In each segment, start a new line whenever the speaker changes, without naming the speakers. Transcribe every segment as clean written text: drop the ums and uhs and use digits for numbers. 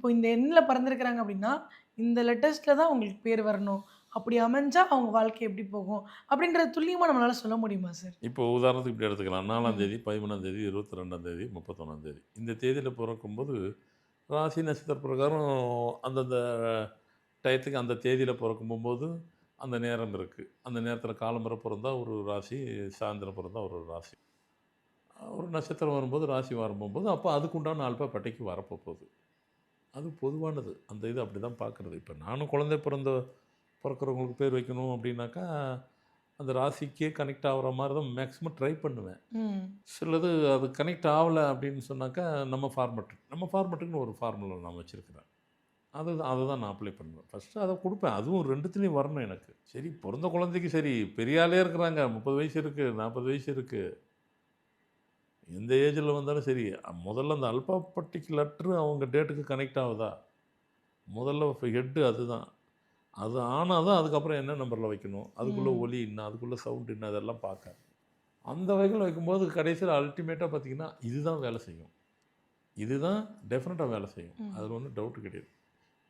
இப்போ இந்த எண்ல பிறந்திருக்கிறாங்க அப்படின்னா, இந்த லெட்டர்ஸ்ல தான் உங்களுக்கு பேர் வரணும். அப்படி அமைஞ்சா அவங்க வாழ்க்கை எப்படி போகும்? அப்படின்றத துல்லியமா நம்மளால சொல்ல முடியுமா சார்?
இப்போ உதாரணத்துக்கு இப்படி எடுத்துக்கலாம். 4ஆம்
ம்.
தேதி, 13ஆம் தேதி, 22ஆம் தேதி, 31ஆம் தேதி. இந்த தேதியில பொறக்கும்போது, ராசி நட்சத்திர பிரகாரம் அந்தந்த டயத்துக்கு அந்த தேதியில பொறக்கும்போது, அந்த நேரம் இருக்கு. அந்த நேரத்தில காலம்பர பொறந்தா ஒரு ராசி, சாயந்திரம் பொறந்தா ஒரு ராசி. ஒரு நட்சத்திரம் வரும்போது, ராசி வரும்போது, அப்போ அதுக்குண்டான அல்பாபெட்டைக்கு வரப்போகுது. அது பொதுவானது. அந்த இது அப்படிதான் பார்க்குறது. இப்ப நானும் குழந்தை பொறக்கிறவங்களுக்கு பேர் வைக்கணும் அப்படின்னாக்கா, அந்த ராசிக்கே கனெக்ட் ஆகுற மாரி தான் மேக்ஸிமம் ட்ரை பண்ணுவேன்.
ம்.
சிலது அது கனெக்ட் ஆவல அப்படின்னு சொன்னாக்கா, நம்ம ஃபார்மெட்டுக்குன்னு ஒரு ஃபார்முலா நான் வச்சிருக்கிறேன். அததான் நான் அப்ளை பண்ணுவேன். ஃபர்ஸ்ட்டு அத குடுப்பேன். அதுவும் 2த்துலயும் வரணும் எனக்கு. சரி பொறந்த குழந்தைக்கு சரி, பெரிய ஆளே இருக்கிறாங்க. 30 வயசு இருக்கு, 40 வயசு இருக்கு. எந்த ஏஜ்ல வந்தாலும் சரி, முதல்ல அந்த அல்பாபெட்டிக் லெட்டர் அவங்க டேட்டுக்கு கனெக்ட் ஆவுதா? முதல்ல ஹெட்டு அதுதான். அது ஆனா தான் அதுக்கப்புறம் என்ன நம்பர்ல வைக்கணும்? அதுக்குள்ள
ம்.
ஒலி என்ன? அதுக்குள்ள சவுண்ட் என்ன? அதெல்லாம் பார்க்க. அந்த வகையில வைக்கும்போது கடைசியில அல்டிமேட்டா பார்த்தீங்கன்னா, இதுதான் வேலை செய்யும். இதுதான் டெஃபினட்டா வேலை செய்யும்.
ம்.
அதில ஒண்ணும் டவுட் கிடையாது.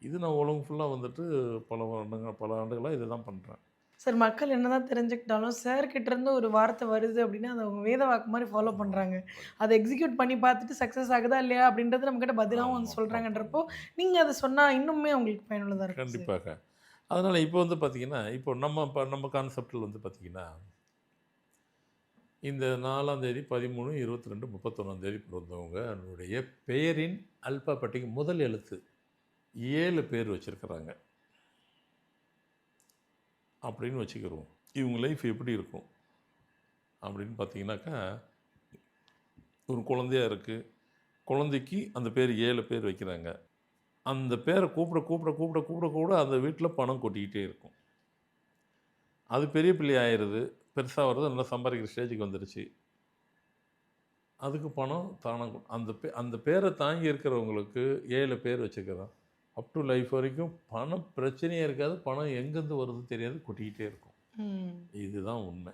இது நான் உலகம் ஃபுல்லா வந்துட்டு பல ஆண்டுகளா இத தான் பண்றேன்.
சார் மக்கள் என்னதான் தெரிஞ்சுக்கிட்டாலும், சார் கிட்ட இருந்து ஒரு வார்த்தை வருது அப்படின்னா, அத அவங்க வேத வாக்கு மாரி ஃபாலோ
ஆமா.
பண்றாங்க. அத எக்ஸிக்யூட் பண்ணி பார்த்துட்டு சக்சஸ் ஆகுதா இல்லையா அப்படின்றது நம்மகிட்ட பதிலாவும் வந்து சொல்றாங்கன்றப்போ,
ஆமா.
நீங்க அத சொன்னா இன்னுமே அவங்களுக்கு பயனுள்ளதா இருக்கும் சார்.
கண்டிப்பாக. அதனால இப்போ வந்து பார்த்தீங்கன்னா, இப்போ நம்ம கான்செப்ட்ல வந்து பார்த்தீங்கன்னா, இந்த 4ஆம் தேதி, 13, 22, 31ஆம் தேதி பிறந்தவங்களுடைய பெயரின் அல்பாபெட்டிக் முதல் எழுத்து 7 பேர் வச்சிருக்கிறாங்க. அப்படின்னு வச்சுக்கிருவோம். இவங்க லைஃப் எப்படி இருக்கும்? அப்படின்னு பார்த்தீங்கன்னாக்கா, ஒரு குழந்தையா இருக்கு. குழந்தைக்கு அந்த பேர் 7 பேர் வைக்கிறாங்க. அந்த பேர கூப்பிட அந்த வீட்ல பணம் கொட்டிக்கிட்டே இருக்கும். அது பெரிய பிள்ளை ஆயிருது. பெருசா வருது. நல்லா சம்பாதிக்கிற ஸ்டேஜுக்கு வந்துருச்சு. அதுக்கு பணம் தானா அந்த பேர தாங்கி இருக்கிறவங்களுக்கு 7 பேர் வச்சுக்கிறோம். அப் டூ லைஃப் வரைக்கும் பணம் பிரச்சனையே இருக்காது. பணம் எங்கேருந்து வருதுன்னு தெரியாது. கொட்டிக்கிட்டே இருக்கும்.
ம்.
இதுதான் உண்மை.